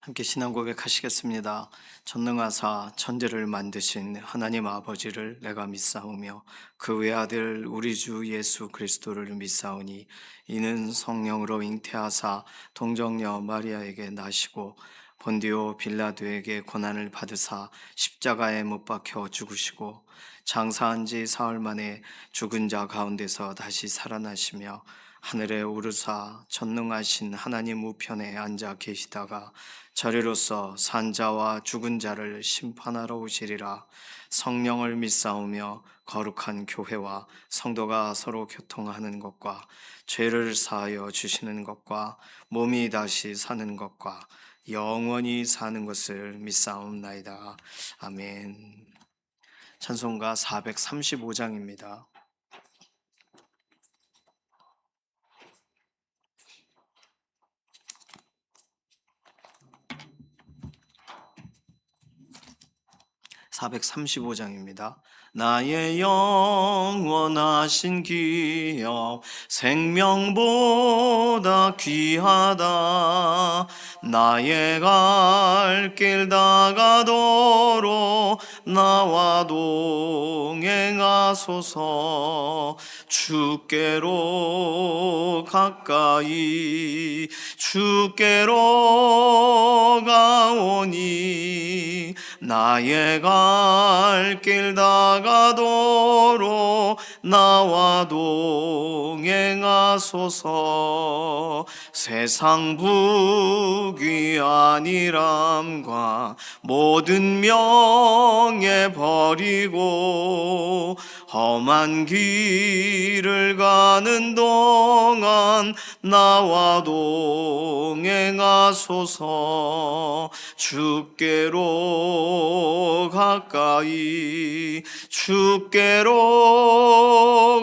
함께 신앙 고백하시겠습니다. 전능하사 천지를 만드신 하나님 아버지를 내가 믿사오며 그 외아들 우리 주 예수 그리스도를 믿사오니 이는 성령으로 잉태하사 동정녀 마리아에게 나시고 본디오 빌라도에게 고난을 받으사 십자가에 못 박혀 죽으시고 장사한 지 사흘 만에 죽은 자 가운데서 다시 살아나시며 하늘에 오르사 전능하신 하나님 우편에 앉아 계시다가 저리로서 산자와 죽은 자를 심판하러 오시리라. 성령을 믿사오며 거룩한 교회와 성도가 서로 교통하는 것과 죄를 사하여 주시는 것과 몸이 다시 사는 것과 영원히 사는 것을 믿사옵나이다. 아멘. 찬송가 435장입니다. 435장입니다. 나의 영원하신 기업 생명보다 귀하다. 나의 갈 길 다가도록 나와 동행하소서. 주께로 가까이 주께로 가오니 나의 갈 길 다가도록 나와 동행하소서. 세상 부귀한 일함과 모든 명예 버리고 험한 길을 가는 동안 나와 동행하소서. 주께로 가까이 주께로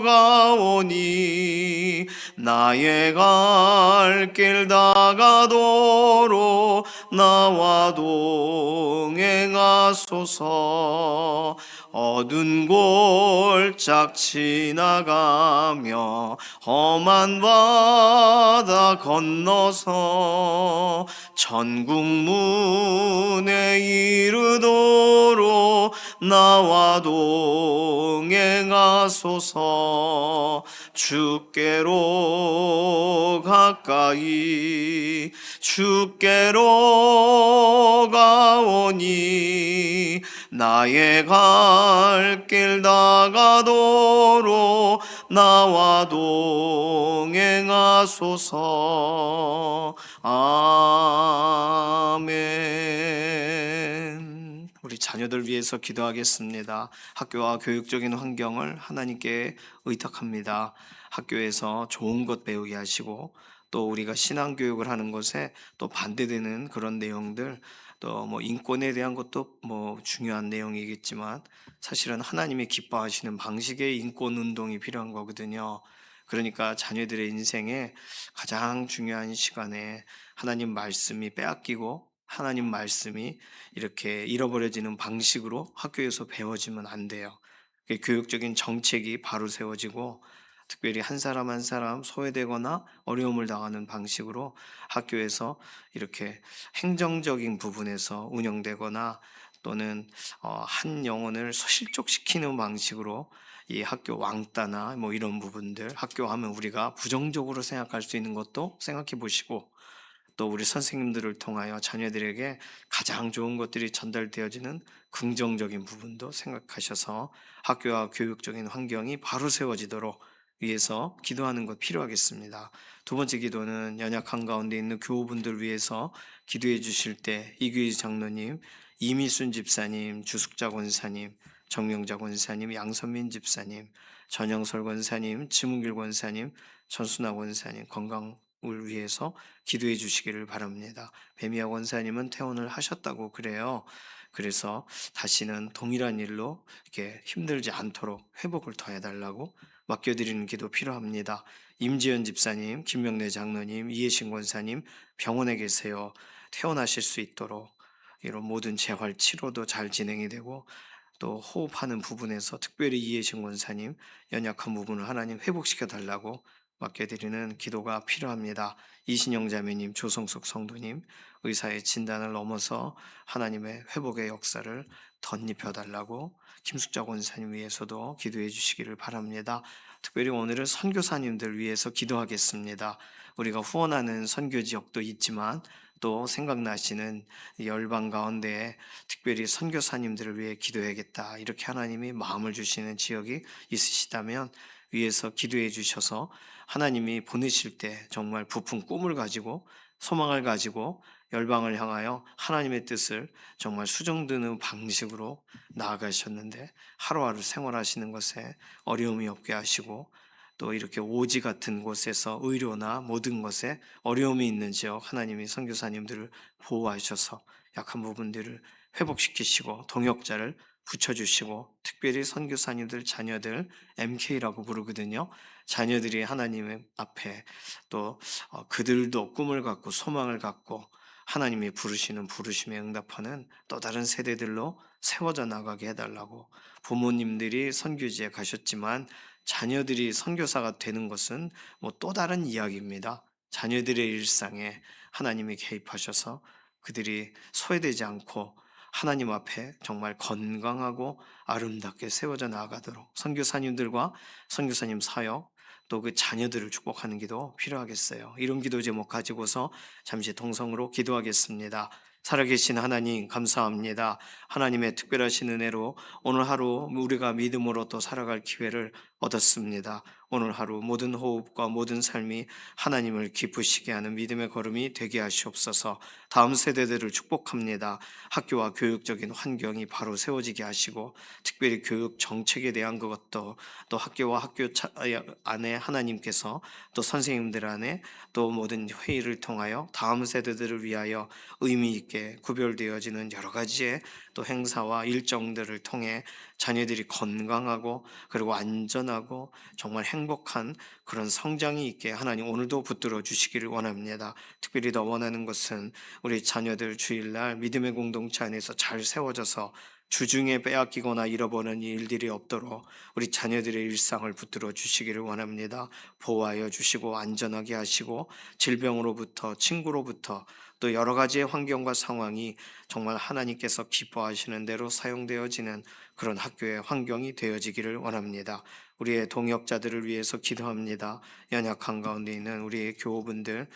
가오니 나의 갈 길 다가도록 나와 동행하소서. 어두운 골짝 지나가며 험한 바다 건너서 천국 문에 이르도록 나와 동행하소서. 주께로 가까이 주께로 가오니 나의 갈 길 다가도록 나와 동행하소서. 아멘. 우리 자녀들 위해서 기도하겠습니다. 학교와 교육적인 환경을 하나님께 의탁합니다. 학교에서 좋은 것 배우게 하시고 또 우리가 신앙 교육을 하는 것에 또 반대되는 그런 내용들, 또 뭐 인권에 대한 것도 뭐 중요한 내용이겠지만 사실은 하나님이 기뻐하시는 방식의 인권 운동이 필요한 거거든요. 그러니까 자녀들의 인생에 가장 중요한 시간에 하나님 말씀이 빼앗기고 하나님 말씀이 이렇게 잃어버려지는 방식으로 학교에서 배워지면 안 돼요. 교육적인 정책이 바로 세워지고 특별히 한 사람 한 사람 소외되거나 어려움을 당하는 방식으로 학교에서 이렇게 행정적인 부분에서 운영되거나 또는 한 영혼을 실족시키는 방식으로 이 학교 왕따나 뭐 이런 부분들, 학교 하면 우리가 부정적으로 생각할 수 있는 것도 생각해 보시고 또 우리 선생님들을 통하여 자녀들에게 가장 좋은 것들이 전달되어지는 긍정적인 부분도 생각하셔서 학교와 교육적인 환경이 바로 세워지도록 위해서 기도하는 것 필요하겠습니다. 두 번째 기도는 연약 한가운데 있는 교우분들 위해서 기도해 주실 때 이규희 장로님, 이미순 집사님, 주숙자 권사님, 정명자 권사님, 양선민 집사님, 전영설 권사님, 지문길 권사님, 전순아 권사님 건강을 위해서 기도해 주시기를 바랍니다. 배미아 권사님은 퇴원을 하셨다고 그래요. 그래서 다시는 동일한 일로 이렇게 힘들지 않도록 회복을 더해달라고 맡겨드리는 기도 필요합니다. 임지연 집사님, 김명래 장로님, 이혜신 권사님 병원에 계세요. 퇴원하실 수 있도록 이런 모든 재활 치료도 잘 진행이 되고 또 호흡하는 부분에서 특별히 이혜신 권사님 연약한 부분을 하나님 회복시켜 달라고 맡겨드리는 기도가 필요합니다. 이신영 자매님, 조성숙 성도님, 의사의 진단을 넘어서 하나님의 회복의 역사를 덧입혀달라고 김숙자 권사님 위해서도 기도해 주시기를 바랍니다. 특별히 오늘은 선교사님들 위해서 기도하겠습니다. 우리가 후원하는 선교 지역도 있지만 또 생각나시는 열방 가운데 특별히 선교사님들을 위해 기도해야겠다, 이렇게 하나님이 마음을 주시는 지역이 있으시다면 위에서 기도해 주셔서 하나님이 보내실 때 정말 부푼 꿈을 가지고 소망을 가지고 열방을 향하여 하나님의 뜻을 정말 수정드는 방식으로 나아가셨는데, 하루하루 생활하시는 것에 어려움이 없게 하시고 또 이렇게 오지 같은 곳에서 의료나 모든 것에 어려움이 있는 지역 하나님이 선교사님들을 보호하셔서 약한 부분들을 회복시키시고 동역자를 붙여주시고, 특별히 선교사님들 자녀들 MK라고 부르거든요. 자녀들이 하나님의 앞에 또 그들도 꿈을 갖고 소망을 갖고 하나님이 부르시는 부르심에 응답하는 또 다른 세대들로 세워져 나가게 해달라고. 부모님들이 선교지에 가셨지만 자녀들이 선교사가 되는 것은 뭐 또 다른 이야기입니다. 자녀들의 일상에 하나님이 개입하셔서 그들이 소외되지 않고 하나님 앞에 정말 건강하고 아름답게 세워져 나아가도록 선교사님들과 선교사님 사역 또 그 자녀들을 축복하는 기도 필요하겠어요. 이런 기도 제목 가지고서 잠시 동성으로 기도하겠습니다. 살아계신 하나님 감사합니다. 하나님의 특별하신 은혜로 오늘 하루 우리가 믿음으로 또 살아갈 기회를 얻었습니다. 오늘 하루 모든 호흡과 모든 삶이 하나님을 기쁘시게 하는 믿음의 걸음이 되게 하시옵소서. 다음 세대들을 축복합니다. 학교와 교육적인 환경이 바로 세워지게 하시고 특별히 교육 정책에 대한 것도 또 학교와 안에 하나님께서 또 선생님들 안에 또 모든 회의를 통하여 다음 세대들을 위하여 의미 있게 구별되어지는 여러 가지의 또 행사와 일정들을 통해 자녀들이 건강하고 그리고 안전하고 정말 행복한 그런 성장이 있게 하나님 오늘도 붙들어 주시기를 원합니다. 특별히 더 원하는 것은 우리 자녀들 주일날 믿음의 공동체 안에서 잘 세워져서 주중에 빼앗기거나 잃어버리는 일들이 없도록 우리 자녀들의 일상을 붙들어 주시기를 원합니다. 보호하여 주시고 안전하게 하시고 질병으로부터 친구로부터 또 여러 가지의 환경과 상황이 정말 하나님께서 기뻐하시는 대로 사용되어지는 그런 학교의 환경이 되어지기를 원합니다. 우리의 동역자들을 위해서 기도합니다. 연약한 가운데 있는 우리의 교우분들,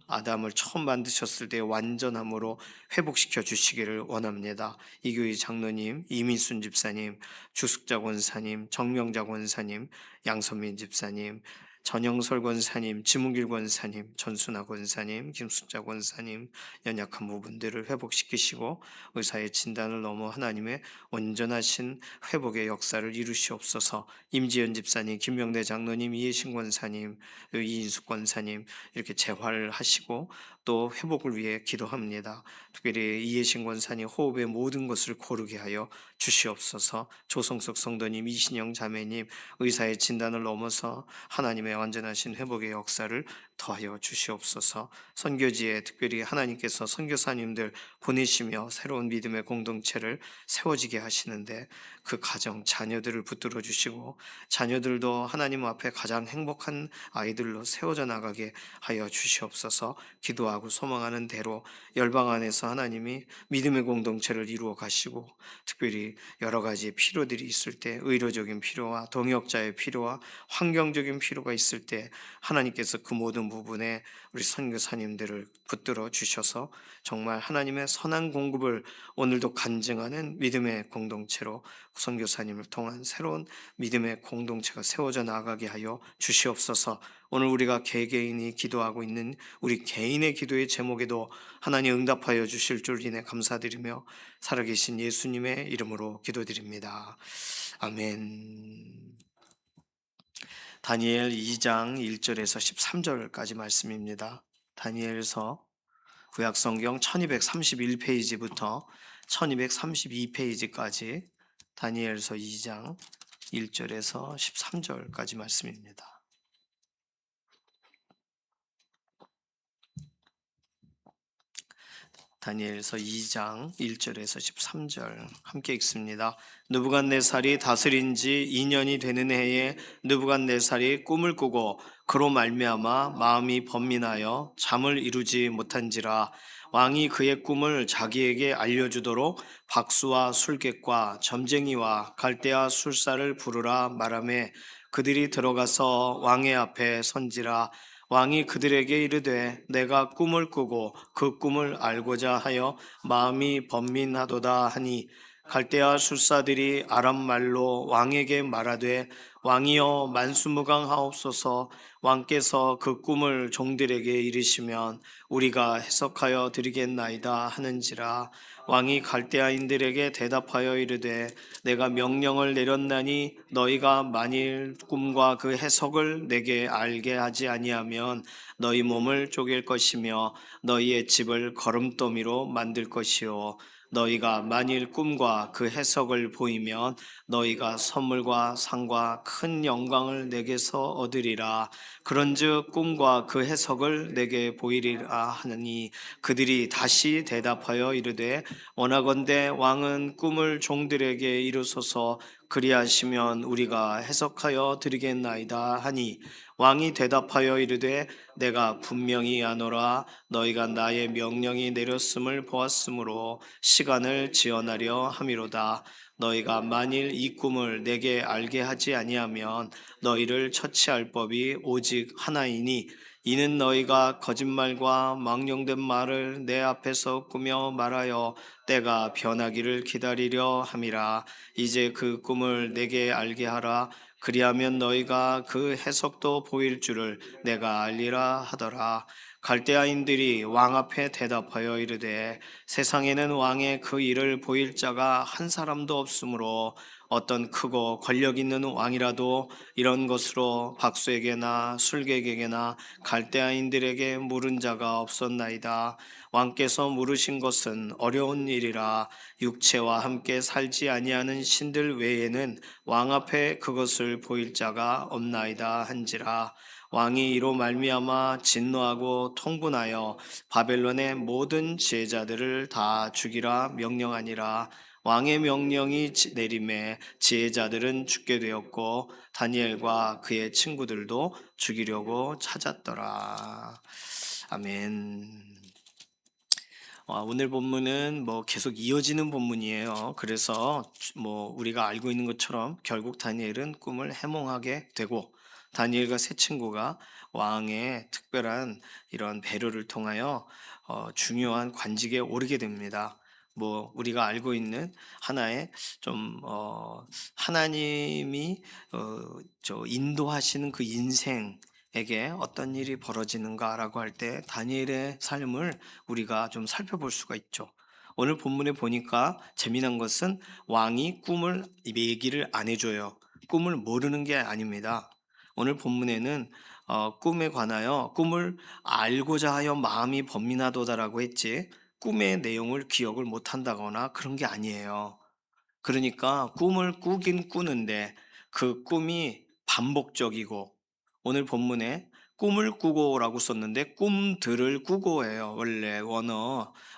아담을 처음 만드셨을 때 완전함으로 회복시켜 주시기를 원합니다. 이교희 장로님, 이미순 집사님, 주숙자 권사님, 정명자 권사님, 양선민 집사님, 전영설 권사님, 지문길 권사님, 전순아 권사님, 김숙자 권사님, 연약한 부분들을 회복시키시고 의사의 진단을 넘어 하나님의 온전하신 회복의 역사를 이루시옵소서. 임지연 집사님, 김명대 장로님, 이해신 권사님, 이인숙 권사님 이렇게 재활을 하시고 또 회복을 위해 기도합니다. 특별히 이해신 권사님 호흡의 모든 것을 고르게 하여 주시옵소서. 조성석 성도님, 이신영 자매님 의사의 진단을 넘어서 하나님의 완전하신 회복의 역사를 더하여 주시옵소서. 선교지에 특별히 하나님께서 선교사님들 보내시며 새로운 믿음의 공동체를 세워지게 하시는데 그 가정 자녀들을 붙들어 주시고 자녀들도 하나님 앞에 가장 행복한 아이들로 세워져 나가게 하여 주시옵소서. 기도하고 소망하는 대로 열방 안에서 하나님이 믿음의 공동체를 이루어 가시고 특별히 여러 가지 필요들이 있을 때 의료적인 필요와 동역자의 필요와 환경적인 필요가 있을 때 하나님께서 그 모든 부분에 우리 선교사님들을 붙들어 주셔서 정말 하나님의 선한 공급을 오늘도 간증하는 믿음의 공동체로 선교사님을 통한 새로운 믿음의 공동체가 세워져 나가게 하여 주시옵소서. 오늘 우리가 개개인이 기도하고 있는 우리 개인의 기도의 제목에도 하나님 응답하여 주실 줄 인해 감사드리며 살아계신 예수님의 이름으로 기도드립니다. 아멘. 다니엘 2장 1절에서 13절까지 말씀입니다. 다니엘서 구약성경 1231페이지부터 1232페이지까지 다니엘서 2장 1절에서 13절까지 말씀입니다. 다니엘서 2장 1절에서 13절 함께 읽습니다. 느부갓네살이 다스린 지 2년이 되는 해에 느부갓네살이 꿈을 꾸고 그로 말미암아 마음이 번민하여 잠을 이루지 못한지라. 왕이 그의 꿈을 자기에게 알려주도록 박수와 술객과 점쟁이와 갈대아 술사를 부르라 말하매 그들이 들어가서 왕의 앞에 선지라. 왕이 그들에게 이르되 내가 꿈을 꾸고 그 꿈을 알고자 하여 마음이 번민하도다 하니 갈대아 술사들이 아람 말로 왕에게 말하되 왕이여 만수무강하옵소서. 왕께서 그 꿈을 종들에게 이르시면 우리가 해석하여 드리겠나이다 하는지라. 왕이 갈대아인들에게 대답하여 이르되 내가 명령을 내렸나니 너희가 만일 꿈과 그 해석을 내게 알게 하지 아니하면 너희 몸을 쪼갤 것이며 너희의 집을 거름더미로 만들 것이요 너희가 만일 꿈과 그 해석을 보이면 너희가 선물과 상과 큰 영광을 내게서 얻으리라. 그런즉 꿈과 그 해석을 내게 보이리라 하느니 그들이 다시 대답하여 이르되 원하건대 왕은 꿈을 종들에게 이루소서. 그리하시면 우리가 해석하여 드리겠나이다 하니 왕이 대답하여 이르되 내가 분명히 아노라. 너희가 나의 명령이 내렸음을 보았으므로 시간을 지연하려 함이로다. 너희가 만일 이 꿈을 내게 알게 하지 아니하면 너희를 처치할 법이 오직 하나이니 이는 너희가 거짓말과 망령된 말을 내 앞에서 꾸며 말하여 때가 변하기를 기다리려 함이라. 이제 그 꿈을 내게 알게 하라. 그리하면 너희가 그 해석도 보일 줄을 내가 알리라 하더라. 갈대아인들이 왕 앞에 대답하여 이르되 세상에는 왕의 그 일을 보일 자가 한 사람도 없으므로 어떤 크고 권력 있는 왕이라도 이런 것으로 박수에게나 술객에게나 갈대아인들에게 물은 자가 없었나이다. 왕께서 물으신 것은 어려운 일이라. 육체와 함께 살지 아니하는 신들 외에는 왕 앞에 그것을 보일 자가 없나이다 한지라. 왕이 이로 말미암아 진노하고 통분하여 바벨론의 모든 지혜자들을 다 죽이라 명령하니라. 왕의 명령이 내림에 지혜자들은 죽게 되었고 다니엘과 그의 친구들도 죽이려고 찾았더라. 아멘. 오늘 본문은 계속 이어지는 본문이에요. 그래서 우리가 알고 있는 것처럼 결국 다니엘은 꿈을 해몽하게 되고 다니엘과 세 친구가 왕의 특별한 이런 배려를 통하여 중요한 관직에 오르게 됩니다. 우리가 알고 있는 하나의 하나님이 인도하시는 그 인생에게 어떤 일이 벌어지는가라고 할 때 다니엘의 삶을 우리가 좀 살펴볼 수가 있죠. 오늘 본문에 보니까 재미난 것은 왕이 꿈을 얘기를 안 해줘요. 꿈을 모르는 게 아닙니다. 오늘 본문에는 꿈에 관하여 꿈을 알고자 하여 마음이 번민하도다라고 했지 꿈의 내용을 기억을 못한다거나 그런 게 아니에요. 그러니까 꿈을 꾸긴 꾸는데 그 꿈이 반복적이고 오늘 본문에 꿈을 꾸고라고 썼는데 꿈들을 꾸고예요. 원래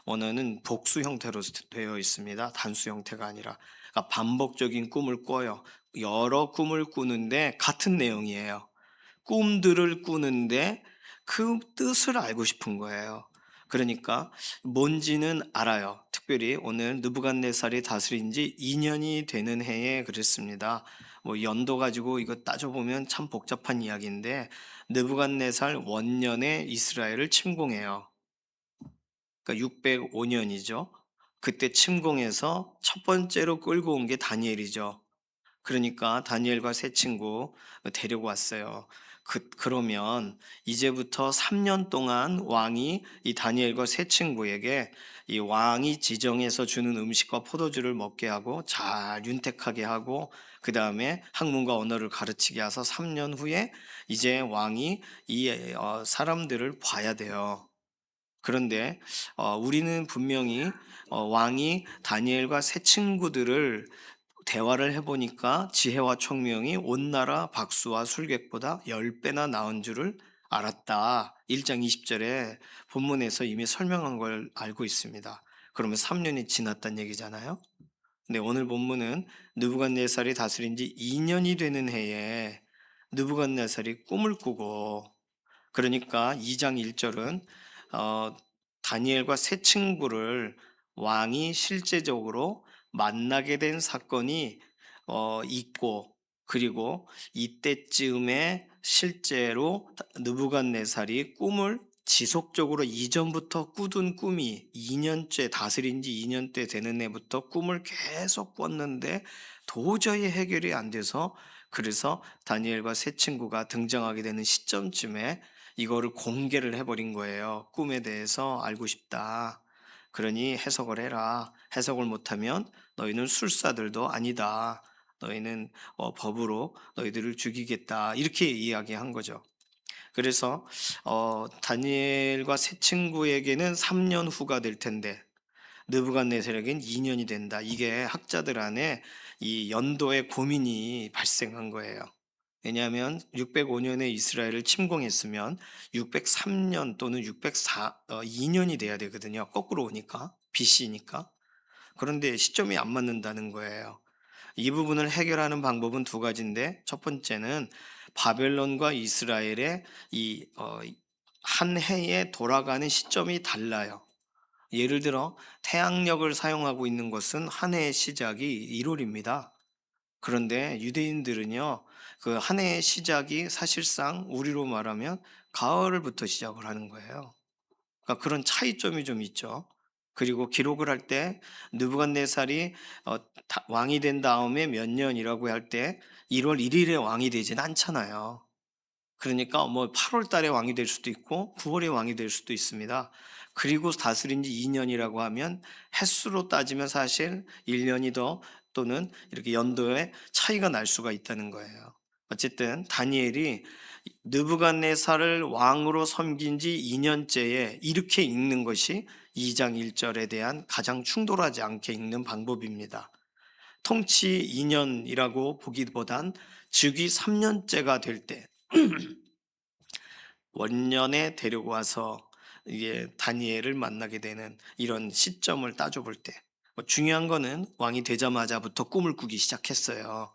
원어는 복수 형태로 되어 있습니다. 단수 형태가 아니라 그러니까 반복적인 꿈을 꿔요. 여러 꿈을 꾸는데 같은 내용이에요. 꿈들을 꾸는데 그 뜻을 알고 싶은 거예요. 그러니까 뭔지는 알아요. 특별히 오늘 느부갓네살이 다스린 지 2년이 되는 해에 그랬습니다. 연도 가지고 이거 따져보면 참 복잡한 이야기인데 느부갓네살 원년에 이스라엘을 침공해요. 그러니까 605년이죠. 그때 침공해서 첫 번째로 끌고 온 게 다니엘이죠. 그러니까 다니엘과 세 친구 데리고 왔어요. 그러면 이제부터 3년 동안 왕이 이 다니엘과 세 친구에게 이 왕이 지정해서 주는 음식과 포도주를 먹게 하고 잘 윤택하게 하고 그 다음에 학문과 언어를 가르치게 해서 3년 후에 이제 왕이 이 사람들을 봐야 돼요. 그런데 우리는 분명히 왕이 다니엘과 세 친구들을 대화를 해보니까 지혜와 총명이 온 나라 박수와 술객보다 10배나 나은 줄을 알았다. 1장 20절에 본문에서 이미 설명한 걸 알고 있습니다. 그러면 3년이 지났단 얘기잖아요. 근데 오늘 본문은 느부갓네살이 다스린 지 2년이 되는 해에 느부갓네살이 꿈을 꾸고, 그러니까 2장 1절은 다니엘과 세 친구를 왕이 실제적으로 만나게 된 사건이 있고, 그리고 이때쯤에 실제로 느부갓네살이 꿈을 지속적으로 이전부터 꾸던 꿈이 2년째 다스린 지 2년째 되는 해부터 꿈을 계속 꿨는데 도저히 해결이 안 돼서, 그래서 다니엘과 세 친구가 등장하게 되는 시점쯤에 이거를 공개를 해버린 거예요. 꿈에 대해서 알고 싶다. 그러니 해석을 해라. 해석을 못하면 너희는 술사들도 아니다. 너희는 법으로 너희들을 죽이겠다. 이렇게 이야기한 거죠. 그래서 다니엘과 세 친구에게는 3년 후가 될 텐데 느부갓네살에게는 2년이 된다. 이게 학자들 안에 이 연도의 고민이 발생한 거예요. 왜냐하면 605년에 이스라엘을 침공했으면 603년 또는 602년이 돼야 되거든요. 거꾸로 오니까, BC니까. 그런데 시점이 안 맞는다는 거예요. 이 부분을 해결하는 방법은 두 가지인데, 첫 번째는 바벨론과 이스라엘의 한 해에 돌아가는 시점이 달라요. 예를 들어 태양력을 사용하고 있는 것은 한 해의 시작이 1월입니다. 그런데 유대인들은요, 그 한 해의 시작이 사실상 우리로 말하면 가을부터 시작을 하는 거예요. 그러니까 그런 차이점이 좀 있죠. 그리고 기록을 할 때 느부갓네살이 왕이 된 다음에 몇 년이라고 할 때 1월 1일에 왕이 되진 않잖아요. 그러니까 뭐 8월 달에 왕이 될 수도 있고 9월에 왕이 될 수도 있습니다. 그리고 다스린 지 2년이라고 하면 횟수로 따지면 사실 1년이 더 또는 이렇게 연도에 차이가 날 수가 있다는 거예요. 어쨌든 다니엘이 느부갓네살을 왕으로 섬긴 지 2년째에 이렇게 읽는 것이 2장 1절에 대한 가장 충돌하지 않게 읽는 방법입니다. 통치 2년이라고 보기보단 즉위 3년째가 될때 원년에 데리고 와서 이게 다니엘을 만나게 되는 이런 시점을 따져볼 때 중요한 거는 왕이 되자마자부터 꿈을 꾸기 시작했어요.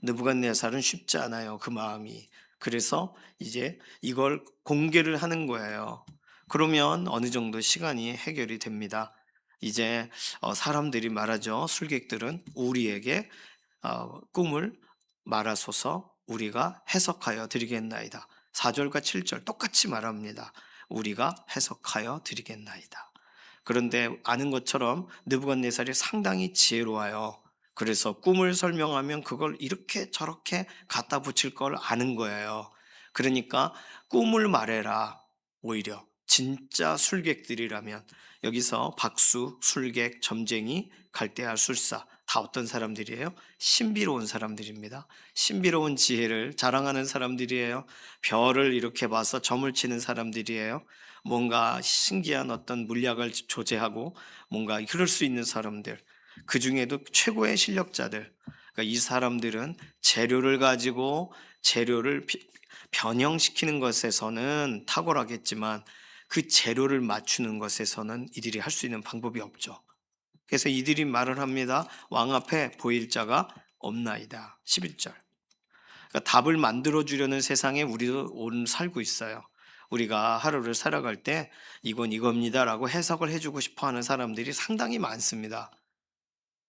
느부갓네살은 쉽지 않아요. 그 마음이. 그래서 이제 이걸 공개를 하는 거예요. 그러면 어느 정도 시간이 해결이 됩니다. 이제 사람들이 말하죠. 술객들은 우리에게 꿈을 말하소서 우리가 해석하여 드리겠나이다. 4절과 7절 똑같이 말합니다. 우리가 해석하여 드리겠나이다. 그런데 아는 것처럼 느부갓네살이 상당히 지혜로워요. 그래서 꿈을 설명하면 그걸 이렇게 저렇게 갖다 붙일 걸 아는 거예요. 그러니까 꿈을 말해라. 오히려 진짜 술객들이라면 여기서 박수, 술객, 점쟁이, 갈대아 술사 다 어떤 사람들이에요? 신비로운 사람들입니다. 신비로운 지혜를 자랑하는 사람들이에요. 별을 이렇게 봐서 점을 치는 사람들이에요. 뭔가 신기한 어떤 물약을 조제하고 뭔가 그럴 수 있는 사람들. 그 중에도 최고의 실력자들. 그러니까 이 사람들은 재료를 가지고 재료를 변형시키는 것에서는 탁월하겠지만 그 재료를 맞추는 것에서는 이들이 할 수 있는 방법이 없죠. 그래서 이들이 말을 합니다. 왕 앞에 보일 자가 없나이다. 11절. 그러니까 답을 만들어 주려는 세상에 우리도 오늘 살고 있어요. 우리가 하루를 살아갈 때 이건 이겁니다라고 해석을 해주고 싶어 하는 사람들이 상당히 많습니다.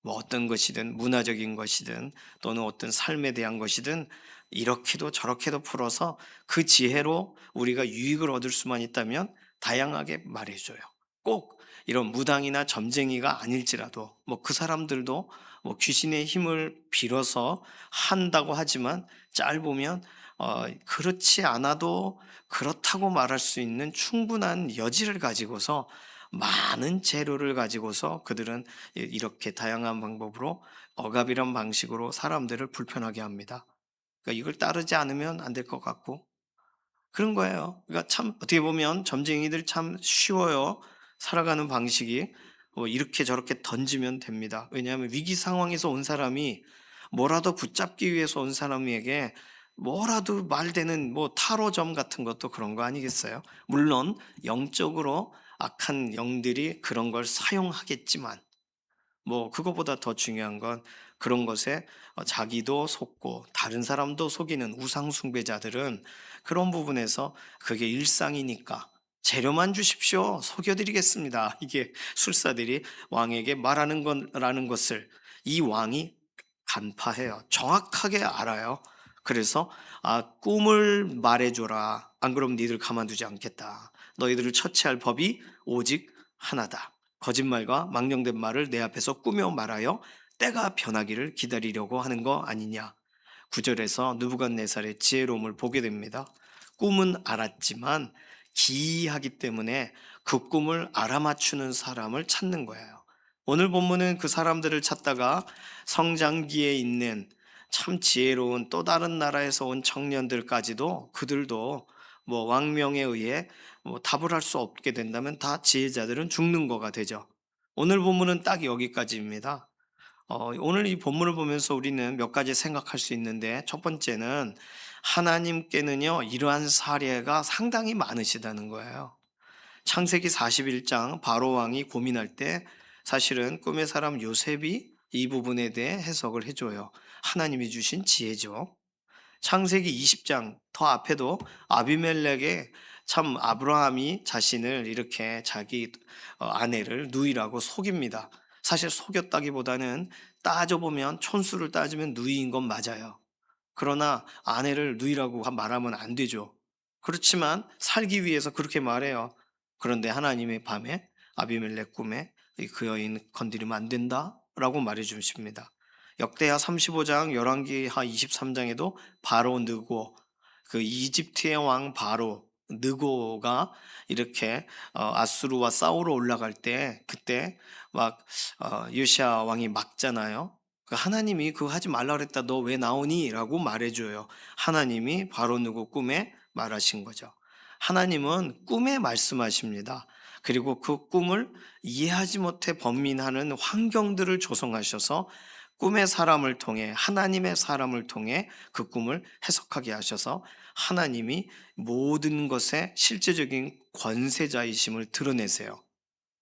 뭐 어떤 것이든 문화적인 것이든 또는 어떤 삶에 대한 것이든 이렇게도 저렇게도 풀어서 그 지혜로 우리가 유익을 얻을 수만 있다면 다양하게 말해줘요. 꼭 이런 무당이나 점쟁이가 아닐지라도 뭐 그 사람들도 뭐 귀신의 힘을 빌어서 한다고 하지만 짧으면 그렇지 않아도 그렇다고 말할 수 있는 충분한 여지를 가지고서 많은 재료를 가지고서 그들은 이렇게 다양한 방법으로 억압이란 방식으로 사람들을 불편하게 합니다. 그러니까 이걸 따르지 않으면 안 될 것 같고 그런 거예요. 그러니까 참 어떻게 보면 점쟁이들 참 쉬워요. 살아가는 방식이 이렇게 저렇게 던지면 됩니다. 왜냐하면 위기 상황에서 온 사람이 뭐라도 붙잡기 위해서 온 사람에게 뭐라도 말되는 뭐 타로점 같은 것도 그런 거 아니겠어요? 물론 영적으로 악한 영들이 그런 걸 사용하겠지만 뭐 그거보다 더 중요한 건 그런 것에 자기도 속고 다른 사람도 속이는 우상 숭배자들은 그런 부분에서 그게 일상이니까 재료만 주십시오. 속여드리겠습니다. 이게 술사들이 왕에게 말하는 거라는 것을 이 왕이 간파해요. 정확하게 알아요. 그래서 꿈을 말해줘라. 안 그러면 니들 가만두지 않겠다. 너희들을 처치할 법이 오직 하나다. 거짓말과 망령된 말을 내 앞에서 꾸며 말하여 때가 변하기를 기다리려고 하는 거 아니냐. 9절에서 느부갓네살의 지혜로움을 보게 됩니다. 꿈은 알았지만 기이하기 때문에 그 꿈을 알아맞추는 사람을 찾는 거예요. 오늘 본문은 그 사람들을 찾다가 성장기에 있는 참 지혜로운 또 다른 나라에서 온 청년들까지도 그들도 뭐 왕명에 의해 뭐 답을 할 수 없게 된다면 다 지혜자들은 죽는 거가 되죠. 오늘 본문은 딱 여기까지입니다. 오늘 이 본문을 보면서 우리는 몇 가지 생각할 수 있는데 첫 번째는 하나님께는요 이러한 사례가 상당히 많으시다는 거예요. 창세기 41장 바로 왕이 고민할 때 사실은 꿈의 사람 요셉이 이 부분에 대해 해석을 해줘요. 하나님이 주신 지혜죠. 창세기 20장 더 앞에도 아비멜렉의 참 아브라함이 자신을 이렇게 자기 아내를 누이라고 속입니다. 사실 속였다기보다는 따져보면 촌수를 따지면 누이인 건 맞아요. 그러나 아내를 누이라고 말하면 안 되죠. 그렇지만 살기 위해서 그렇게 말해요. 그런데 하나님의 밤에 아비멜렉 꿈에 그 여인 건드리면 안 된다라고 말해 주십니다. 역대하 35장, 열왕기하 23장에도 바로 느고 그 이집트의 왕 바로 느고가 이렇게 아수르와 싸우러 올라갈 때 그때 막 요시아 왕이 막잖아요. 하나님이 그거 하지 말라 그랬다. 너 왜 나오니? 라고 말해줘요. 하나님이 바로 누구 꿈에 말하신 거죠. 하나님은 꿈에 말씀하십니다. 그리고 그 꿈을 이해하지 못해 번민하는 환경들을 조성하셔서 꿈의 사람을 통해 하나님의 사람을 통해 그 꿈을 해석하게 하셔서 하나님이 모든 것의 실제적인 권세자이심을 드러내세요.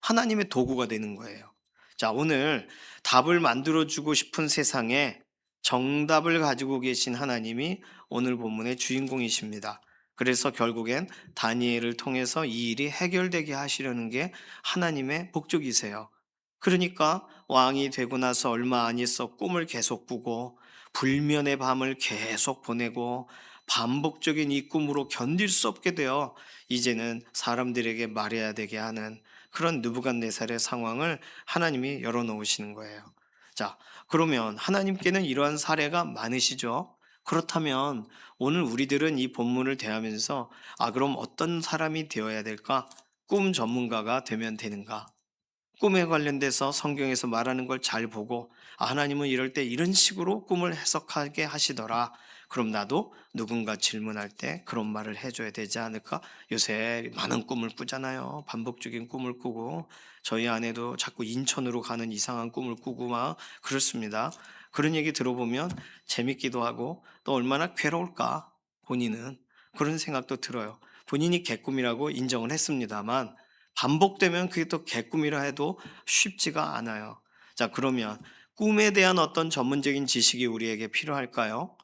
하나님의 도구가 되는 거예요. 자, 오늘 답을 만들어주고 싶은 세상에 정답을 가지고 계신 하나님이 오늘 본문의 주인공이십니다. 그래서 결국엔 다니엘을 통해서 이 일이 해결되게 하시려는 게 하나님의 목적이세요. 그러니까 왕이 되고 나서 얼마 안 있어 꿈을 계속 꾸고 불면의 밤을 계속 보내고 반복적인 이 꿈으로 견딜 수 없게 되어 이제는 사람들에게 말해야 되게 하는 그런 느부갓네살의 상황을 하나님이 열어놓으시는 거예요. 자, 그러면 하나님께는 이러한 사례가 많으시죠? 그렇다면 오늘 우리들은 이 본문을 대하면서 그럼 어떤 사람이 되어야 될까? 꿈 전문가가 되면 되는가? 꿈에 관련돼서 성경에서 말하는 걸 잘 보고 하나님은 이럴 때 이런 식으로 꿈을 해석하게 하시더라. 그럼 나도 누군가 질문할 때 그런 말을 해줘야 되지 않을까? 요새 많은 꿈을 꾸잖아요. 반복적인 꿈을 꾸고 저희 아내도 자꾸 인천으로 가는 이상한 꿈을 꾸고 막 그렇습니다. 그런 얘기 들어보면 재밌기도 하고 또 얼마나 괴로울까 본인은 그런 생각도 들어요. 본인이 개꿈이라고 인정을 했습니다만 반복되면 그게 또 개꿈이라 해도 쉽지가 않아요. 자, 그러면 꿈에 대한 어떤 전문적인 지식이 우리에게 필요할까요?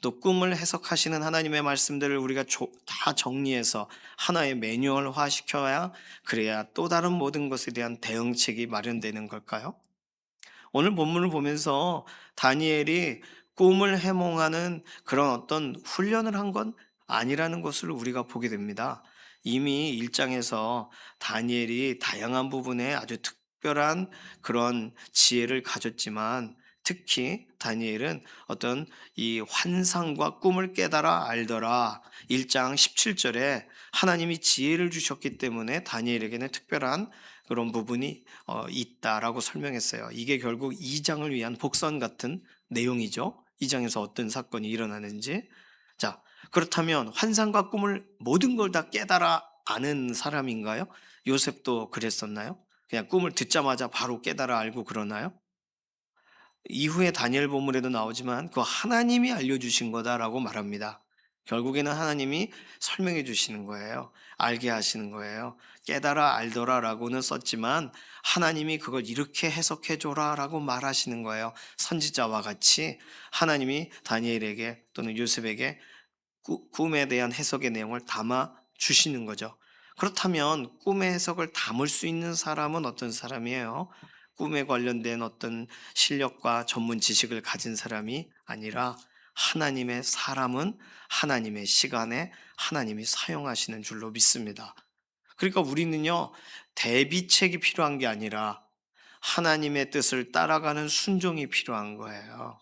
또 꿈을 해석하시는 하나님의 말씀들을 우리가 다 정리해서 하나의 매뉴얼화 시켜야 그래야 또 다른 모든 것에 대한 대응책이 마련되는 걸까요? 오늘 본문을 보면서 다니엘이 꿈을 해몽하는 그런 어떤 훈련을 한 건 아니라는 것을 우리가 보게 됩니다. 이미 1장에서 다니엘이 다양한 부분에 아주 특별한 그런 지혜를 가졌지만 특히 다니엘은 어떤 이 환상과 꿈을 깨달아 알더라. 1장 17절에 하나님이 지혜를 주셨기 때문에 다니엘에게는 특별한 그런 부분이 있다라고 설명했어요. 이게 결국 2장을 위한 복선 같은 내용이죠. 2장에서 어떤 사건이 일어나는지. 자, 그렇다면 환상과 꿈을 모든 걸 다 깨달아 아는 사람인가요? 요셉도 그랬었나요? 그냥 꿈을 듣자마자 바로 깨달아 알고 그러나요? 이후에 다니엘 본문에도 나오지만 그 하나님이 알려주신 거다라고 말합니다. 결국에는 하나님이 설명해 주시는 거예요. 알게 하시는 거예요. 깨달아 알더라라고는 썼지만 하나님이 그걸 이렇게 해석해 줘라라고 말하시는 거예요. 선지자와 같이 하나님이 다니엘에게 또는 요셉에게 꿈에 대한 해석의 내용을 담아 주시는 거죠. 그렇다면 꿈의 해석을 담을 수 있는 사람은 어떤 사람이에요? 꿈에 관련된 어떤 실력과 전문 지식을 가진 사람이 아니라 하나님의 사람은 하나님의 시간에 하나님이 사용하시는 줄로 믿습니다. 그러니까 우리는요, 대비책이 필요한 게 아니라 하나님의 뜻을 따라가는 순종이 필요한 거예요.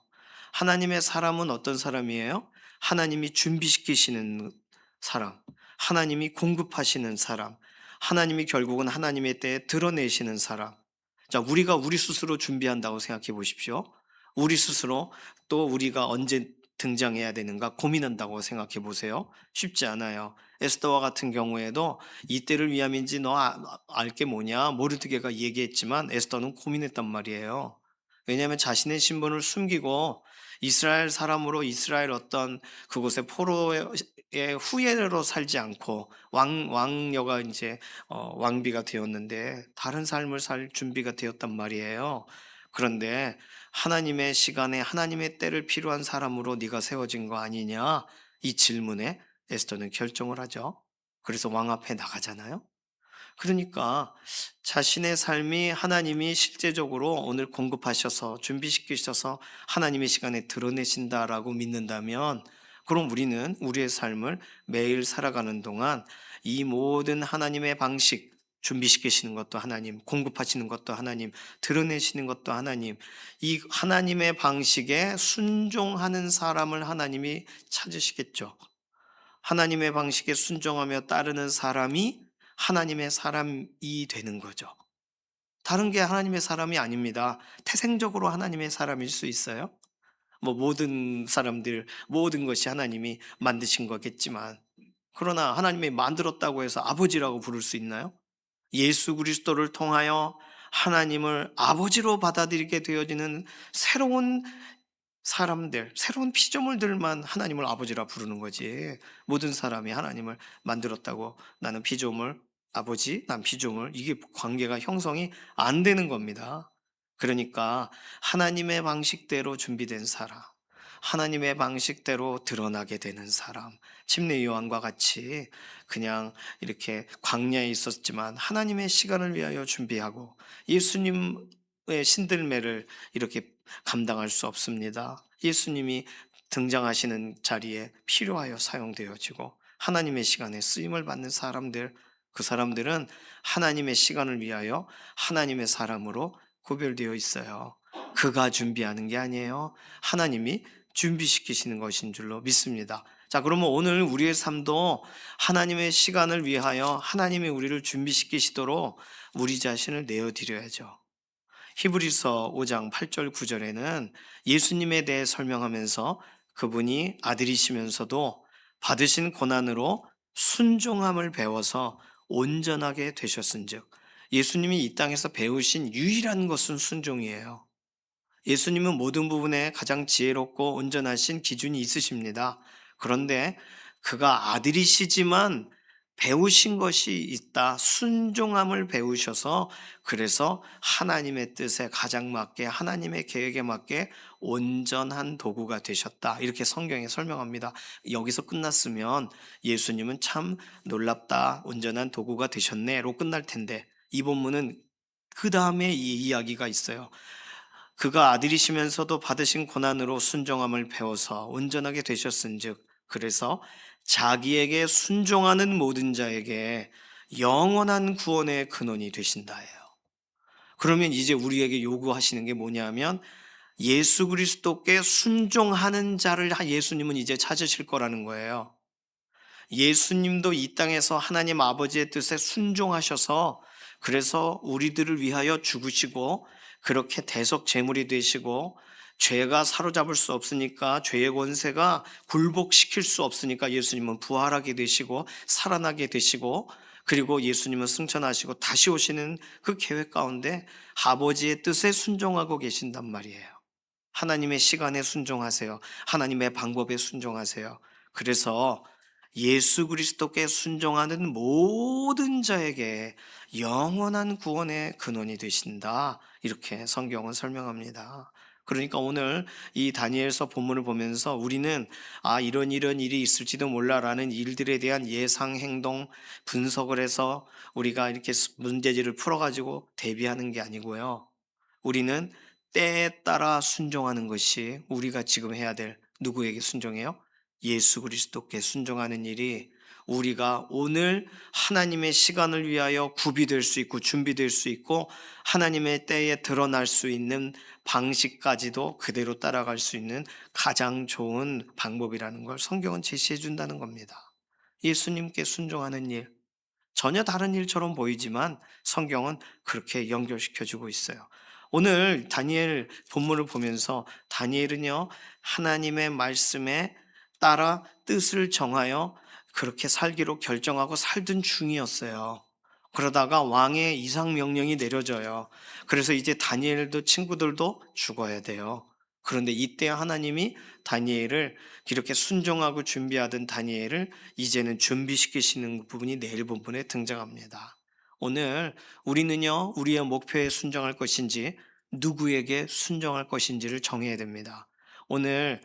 하나님의 사람은 어떤 사람이에요? 하나님이 준비시키시는 사람, 하나님이 공급하시는 사람, 하나님이 결국은 하나님의 때에 드러내시는 사람. 자, 우리가 우리 스스로 준비한다고 생각해 보십시오. 우리 스스로 또 우리가 언제 등장해야 되는가 고민한다고 생각해 보세요. 쉽지 않아요. 에스더와 같은 경우에도 이때를 위함인지 너 알 게 뭐냐? 모르드게가 얘기했지만 에스더는 고민했단 말이에요. 왜냐하면 자신의 신분을 숨기고 이스라엘 사람으로 이스라엘 어떤 그곳의 포로의 후예로 살지 않고 왕녀가 이제 왕비가 되었는데 다른 삶을 살 준비가 되었단 말이에요. 그런데 하나님의 시간에 하나님의 때를 필요한 사람으로 네가 세워진 거 아니냐? 이 질문에 에스더는 결정을 하죠. 그래서 왕 앞에 나가잖아요. 그러니까 자신의 삶이 하나님이 실제적으로 오늘 공급하셔서 준비시키셔서 하나님의 시간에 드러내신다라고 믿는다면 그럼 우리는 우리의 삶을 매일 살아가는 동안 이 모든 하나님의 방식 준비시키시는 것도 하나님, 공급하시는 것도 하나님, 드러내시는 것도 하나님, 이 하나님의 방식에 순종하는 사람을 하나님이 찾으시겠죠. 하나님의 방식에 순종하며 따르는 사람이 하나님의 사람이 되는 거죠. 다른 게 하나님의 사람이 아닙니다. 태생적으로 하나님의 사람일 수 있어요. 뭐 모든 사람들, 모든 것이 하나님이 만드신 거겠지만, 그러나 하나님이 만들었다고 해서 아버지라고 부를 수 있나요? 예수 그리스도를 통하여 하나님을 아버지로 받아들이게 되어지는 새로운 사람들, 새로운 피조물들만 하나님을 아버지라 부르는 거지. 모든 사람이 하나님을 만들었다고 나는 피조물, 아버지, 난 피조물, 이게 관계가 형성이 안 되는 겁니다. 그러니까 하나님의 방식대로 준비된 사람, 하나님의 방식대로 드러나게 되는 사람, 침례 요한과 같이 그냥 이렇게 광야에 있었지만 하나님의 시간을 위하여 준비하고 예수님의 신들매를 이렇게 감당할 수 없습니다. 예수님이 등장하시는 자리에 필요하여 사용되어지고 하나님의 시간에 쓰임을 받는 사람들, 그 사람들은 하나님의 시간을 위하여 하나님의 사람으로 구별되어 있어요. 그가 준비하는 게 아니에요. 하나님이 준비시키시는 것인 줄로 믿습니다. 자, 그러면 오늘 우리의 삶도 하나님의 시간을 위하여 하나님이 우리를 준비시키시도록 우리 자신을 내어드려야죠. 히브리서 5장 8절 9절에는 예수님에 대해 설명하면서 그분이 아들이시면서도 받으신 고난으로 순종함을 배워서 온전하게 되셨은즉 예수님이 이 땅에서 배우신 유일한 것은 순종이에요. 예수님은 모든 부분에 가장 지혜롭고 온전하신 기준이 있으십니다. 그런데 그가 아들이시지만 배우신 것이 있다. 순종함을 배우셔서 그래서 하나님의 뜻에 가장 맞게 하나님의 계획에 맞게 온전한 도구가 되셨다. 이렇게 성경에 설명합니다. 여기서 끝났으면 예수님은 참 놀랍다. 온전한 도구가 되셨네로 끝날 텐데 이 본문은 그 다음에 이 이야기가 있어요. 그가 아들이시면서도 받으신 고난으로 순종함을 배워서 온전하게 되셨은즉 그래서 자기에게 순종하는 모든 자에게 영원한 구원의 근원이 되신다예요. 그러면 이제 우리에게 요구하시는 게 뭐냐면 예수 그리스도께 순종하는 자를 예수님은 이제 찾으실 거라는 거예요. 예수님도 이 땅에서 하나님 아버지의 뜻에 순종하셔서 그래서 우리들을 위하여 죽으시고 그렇게 대속 제물이 되시고 죄가 사로잡을 수 없으니까 죄의 권세가 굴복시킬 수 없으니까 예수님은 부활하게 되시고 살아나게 되시고 그리고 예수님은 승천하시고 다시 오시는 그 계획 가운데 아버지의 뜻에 순종하고 계신단 말이에요. 하나님의 시간에 순종하세요. 하나님의 방법에 순종하세요. 그래서 예수 그리스도께 순종하는 모든 자에게 영원한 구원의 근원이 되신다. 이렇게 성경은 설명합니다. 그러니까 오늘 이 다니엘서 본문을 보면서 우리는 이런 일이 있을지도 몰라라는 일들에 대한 예상 행동 분석을 해서 우리가 이렇게 문제지를 풀어가지고 대비하는 게 아니고요. 우리는 때에 따라 순종하는 것이 우리가 지금 해야 될, 누구에게 순종해요? 예수 그리스도께 순종하는 일이 우리가 오늘 하나님의 시간을 위하여 구비될 수 있고 준비될 수 있고 하나님의 때에 드러날 수 있는 방식까지도 그대로 따라갈 수 있는 가장 좋은 방법이라는 걸 성경은 제시해 준다는 겁니다. 예수님께 순종하는 일, 전혀 다른 일처럼 보이지만 성경은 그렇게 연결시켜 주고 있어요. 오늘 다니엘 본문을 보면서 다니엘은요, 하나님의 말씀에 따라 뜻을 정하여 그렇게 살기로 결정하고 살던 중이었어요. 그러다가 왕의 이상 명령이 내려져요. 그래서 이제 다니엘도 친구들도 죽어야 돼요. 그런데 이때 하나님이 다니엘을, 이렇게 순종하고 준비하던 다니엘을 이제는 준비시키시는 부분이 내일 본문에 등장합니다. 오늘 우리는요, 우리의 목표에 순종할 것인지 누구에게 순종할 것인지를 정해야 됩니다. 오늘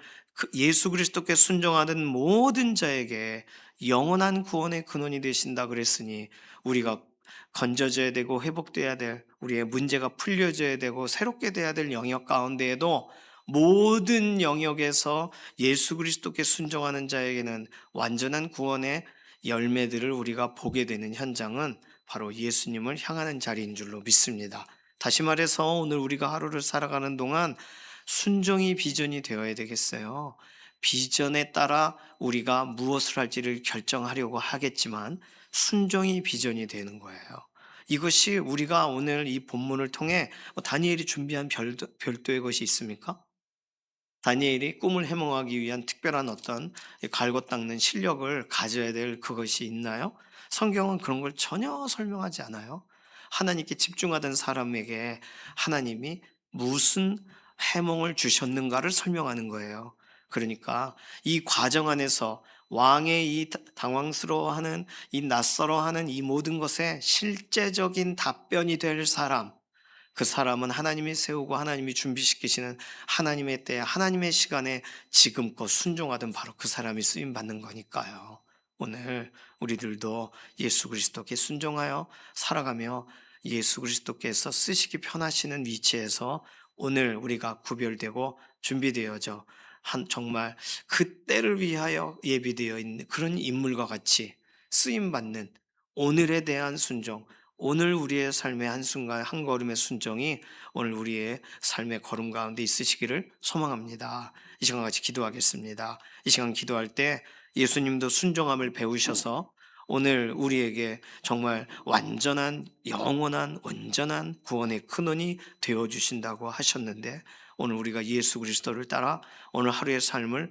예수 그리스도께 순종하는 모든 자에게 영원한 구원의 근원이 되신다 그랬으니 우리가 건져져야 되고 회복돼야 될, 우리의 문제가 풀려져야 되고 새롭게 돼야 될 영역 가운데에도 모든 영역에서 예수 그리스도께 순종하는 자에게는 완전한 구원의 열매들을 우리가 보게 되는 현장은 바로 예수님을 향하는 자리인 줄로 믿습니다. 다시 말해서 오늘 우리가 하루를 살아가는 동안 순종이 비전이 되어야 되겠어요. 비전에 따라 우리가 무엇을 할지를 결정하려고 하겠지만 순종이 비전이 되는 거예요. 이것이 우리가 오늘 이 본문을 통해 다니엘이 준비한 별도의 것이 있습니까? 다니엘이 꿈을 해몽하기 위한 특별한 어떤 갈고 닦는 실력을 가져야 될 그것이 있나요? 성경은 그런 걸 전혀 설명하지 않아요. 하나님께 집중하던 사람에게 하나님이 무슨 해몽을 주셨는가를 설명하는 거예요. 그러니까 이 과정 안에서 왕의 이 당황스러워하는, 이 낯설어하는 이 모든 것에 실제적인 답변이 될 사람, 그 사람은 하나님이 세우고 하나님이 준비시키시는 하나님의 때, 하나님의 시간에 지금껏 순종하던 바로 그 사람이 쓰임 받는 거니까요. 오늘 우리들도 예수 그리스도께 순종하여 살아가며 예수 그리스도께서 쓰시기 편하시는 위치에서 오늘 우리가 구별되고 준비되어져 정말 그 때를 위하여 예비되어 있는 그런 인물과 같이 쓰임 받는 오늘에 대한 순종, 오늘 우리의 삶의 한순간 한 걸음의 순종이 오늘 우리의 삶의 걸음 가운데 있으시기를 소망합니다. 이 시간 같이 기도하겠습니다. 이 시간 기도할 때 예수님도 순종함을 배우셔서 오늘 우리에게 정말 완전한 영원한 온전한 구원의 근원이 되어 주신다고 하셨는데, 오늘 우리가 예수 그리스도를 따라 오늘 하루의 삶을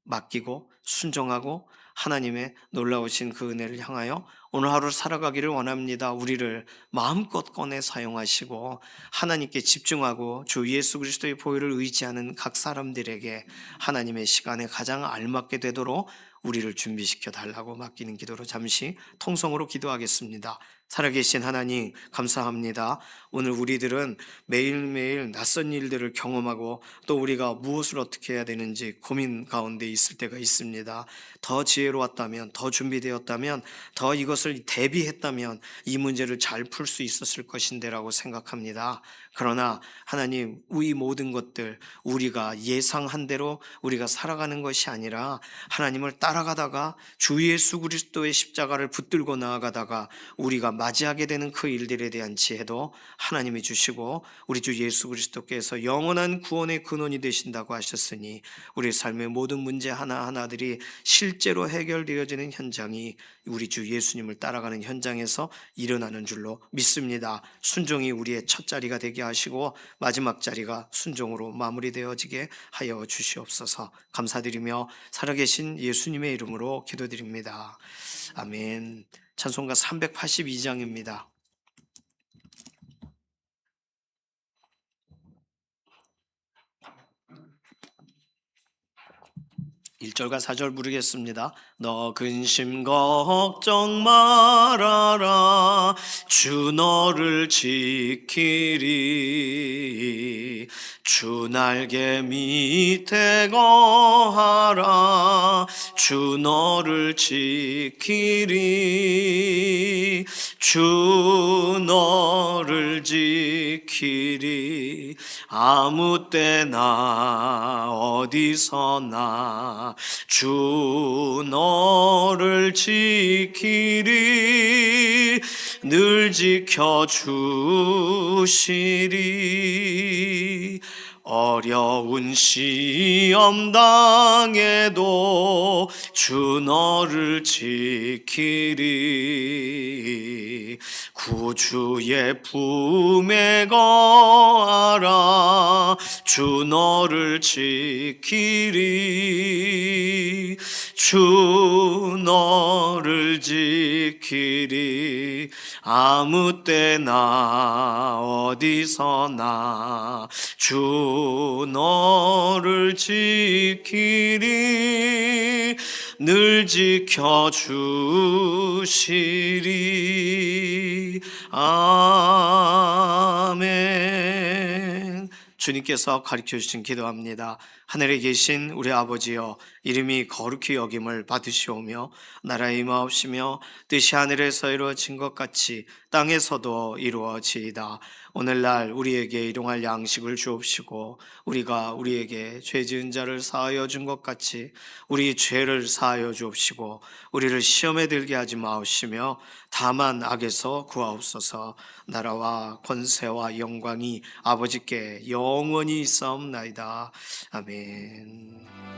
맡기고 순종하고 하나님의 놀라우신 그 은혜를 향하여 오늘 하루 살아가기를 원합니다. 우리를 마음껏 꺼내 사용하시고 하나님께 집중하고 주 예수 그리스도의 보혈을 의지하는 각 사람들에게 하나님의 시간에 가장 알맞게 되도록 우리를 준비시켜 달라고 맡기는 기도로 잠시 통성으로 기도하겠습니다. 살아계신 하나님 감사합니다. 오늘 우리들은 매일매일 낯선 일들을 경험하고 또 우리가 무엇을 어떻게 해야 되는지 고민 가운데 있을 때가 있습니다. 더 지혜로웠다면, 더 준비되었다면, 더 이것을 대비했다면 이 문제를 잘 풀 수 있었을 것인데라고 생각합니다. 그러나 하나님, 이 모든 것들 우리가 예상한 대로 우리가 살아가는 것이 아니라 하나님을 따라가다가 주 예수 그리스도의 십자가를 붙들고 나아가다가 우리가 맞이하게 되는 그 일들에 대한 지혜도 하나님이 주시고 우리 주 예수 그리스도께서 영원한 구원의 근원이 되신다고 하셨으니 우리 삶의 모든 문제 하나하나들이 실제로 해결되어지는 현장이 우리 주 예수님을 따라가는 현장에서 일어나는 줄로 믿습니다. 순종이 우리의 첫 자리가 되게 하시고 마지막 자리가 순종으로 마무리되어지게 하여 주시옵소서. 감사드리며 살아계신 예수님의 이름으로 기도드립니다. 아멘. 찬송가 382장입니다. 1절과 4절 부르겠습니다. 너 근심 걱정 말아라 주 너를 지키리 주 날개 밑에 거하라 주 너를 지키리 주 너를 지키리 아무 때나 어디서나 주 너를 지키리 늘 지켜주시리 어려운 시험 당해도 주 너를 지키리 구주의 품에 거하라 주 너를 지키리 주 너를 지키리 아무 때나 어디서나 주 너를 지키리 늘 지켜주시리 아멘. 주님께서 가르쳐주신 기도합니다. 하늘에 계신 우리 아버지여 이름이 거룩히 여김을 받으시오며 나라의 임하옵시며 뜻이 하늘에서 이루어진 것 같이 땅에서도 이루어지이다. 오늘날 우리에게 일용할 양식을 주옵시고 우리가 우리에게 죄 지은 자를 사하여 준 것 같이 우리 죄를 사하여 주옵시고 우리를 시험에 들게 하지 마옵시며 다만 악에서 구하옵소서. 나라와 권세와 영광이 아버지께 영원히 있사옵나이다. 아멘.